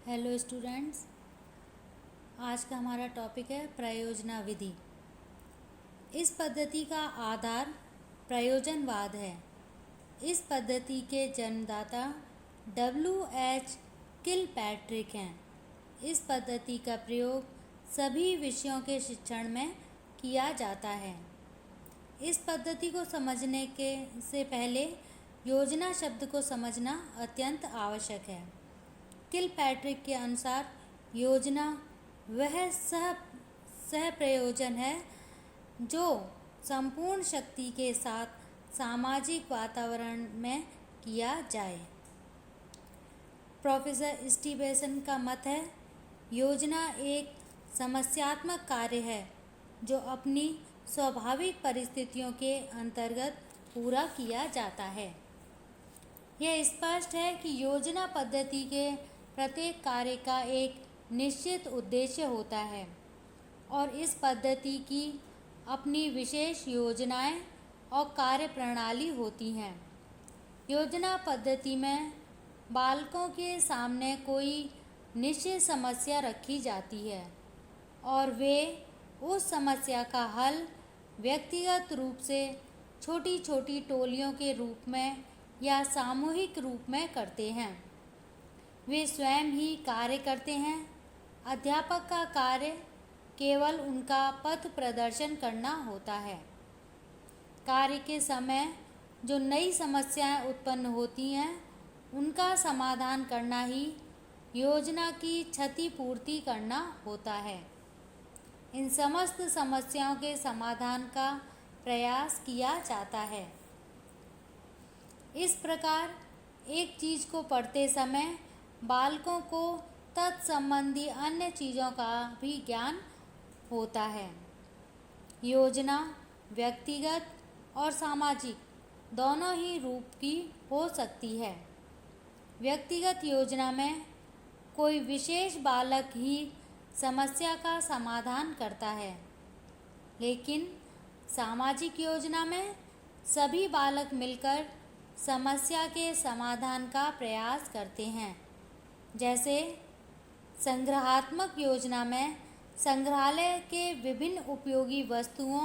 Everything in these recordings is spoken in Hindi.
हेलो स्टूडेंट्स, आज का हमारा टॉपिक है प्रयोजना विधि। इस पद्धति का आधार प्रयोजनवाद है। इस पद्धति के जन्मदाता W.H. किलपैट्रिक हैं। इस पद्धति का प्रयोग सभी विषयों के शिक्षण में किया जाता है। इस पद्धति को समझने से पहले योजना शब्द को समझना अत्यंत आवश्यक है। किलपैट्रिक के अनुसार योजना वह सह प्रयोजन है जो संपूर्ण शक्ति के साथ सामाजिक वातावरण में किया जाए। प्रोफेसर स्टीवेंसन का मत है, योजना एक समस्यात्मक कार्य है जो अपनी स्वाभाविक परिस्थितियों के अंतर्गत पूरा किया जाता है। यह स्पष्ट है कि योजना पद्धति के प्रत्येक कार्य का एक निश्चित उद्देश्य होता है और इस पद्धति की अपनी विशेष योजनाएं और कार्य प्रणाली होती हैं। योजना पद्धति में बालकों के सामने कोई निश्चित समस्या रखी जाती है और वे उस समस्या का हल व्यक्तिगत रूप से छोटी छोटी टोलियों के रूप में या सामूहिक रूप में करते हैं। वे स्वयं ही कार्य करते हैं। अध्यापक का कार्य केवल उनका पथ प्रदर्शन करना होता है। कार्य के समय जो नई समस्याएं उत्पन्न होती हैं उनका समाधान करना ही योजना की क्षतिपूर्ति करना होता है। इन समस्त समस्याओं के समाधान का प्रयास किया जाता है। इस प्रकार एक चीज़ को पढ़ते समय बालकों को तत्संबंधी अन्य चीज़ों का भी ज्ञान होता है। योजना व्यक्तिगत और सामाजिक दोनों ही रूप की हो सकती है। व्यक्तिगत योजना में कोई विशेष बालक ही समस्या का समाधान करता है, लेकिन सामाजिक योजना में सभी बालक मिलकर समस्या के समाधान का प्रयास करते हैं। जैसे संग्रहात्मक योजना में संग्रहालय के विभिन्न उपयोगी वस्तुओं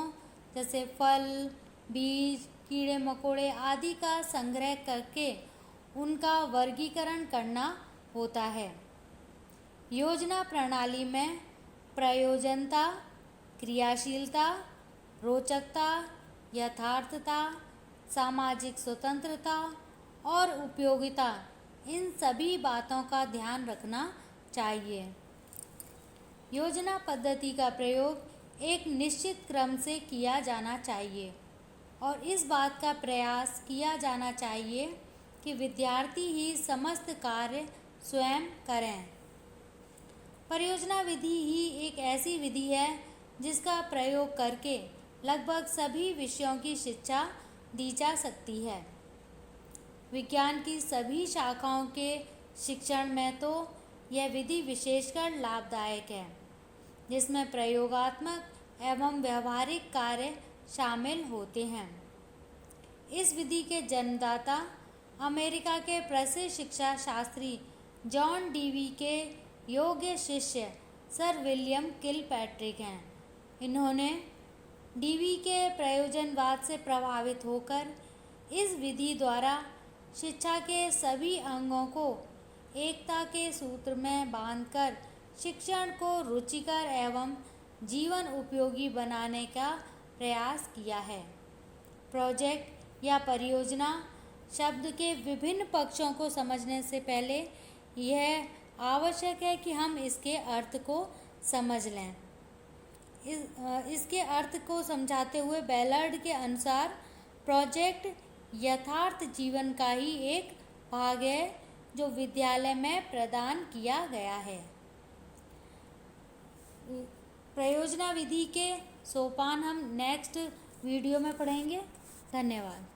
जैसे फल, बीज, कीड़े मकोड़े आदि का संग्रह करके उनका वर्गीकरण करना होता है। योजना प्रणाली में प्रयोजनता, क्रियाशीलता, रोचकता, यथार्थता, सामाजिक स्वतंत्रता और उपयोगिता, इन सभी बातों का ध्यान रखना चाहिए। योजना पद्धति का प्रयोग एक निश्चित क्रम से किया जाना चाहिए और इस बात का प्रयास किया जाना चाहिए कि विद्यार्थी ही समस्त कार्य स्वयं करें। परियोजना विधि ही एक ऐसी विधि है जिसका प्रयोग करके लगभग सभी विषयों की शिक्षा दी जा सकती है। विज्ञान की सभी शाखाओं के शिक्षण में तो यह विधि विशेषकर लाभदायक है, जिसमें प्रयोगात्मक एवं व्यावहारिक कार्य शामिल होते हैं। इस विधि के जन्मदाता अमेरिका के प्रसिद्ध शिक्षा शास्त्री जॉन डीवी के योग्य शिष्य सर विलियम किलपैट्रिक हैं। इन्होंने डीवी के प्रयोजनवाद से प्रभावित होकर इस विधि द्वारा शिक्षा के सभी अंगों को एकता के सूत्र में बांधकर शिक्षण को रुचिकर एवं जीवन उपयोगी बनाने का प्रयास किया है। प्रोजेक्ट या परियोजना शब्द के विभिन्न पक्षों को समझने से पहले यह आवश्यक है कि हम इसके अर्थ को समझ लें। इसके अर्थ को समझाते हुए बेलर्ड के अनुसार प्रोजेक्ट यथार्थ जीवन का ही एक भाग है जो विद्यालय में प्रदान किया गया है। प्रयोजना विधि के सोपान हम नेक्स्ट वीडियो में पढ़ेंगे। धन्यवाद।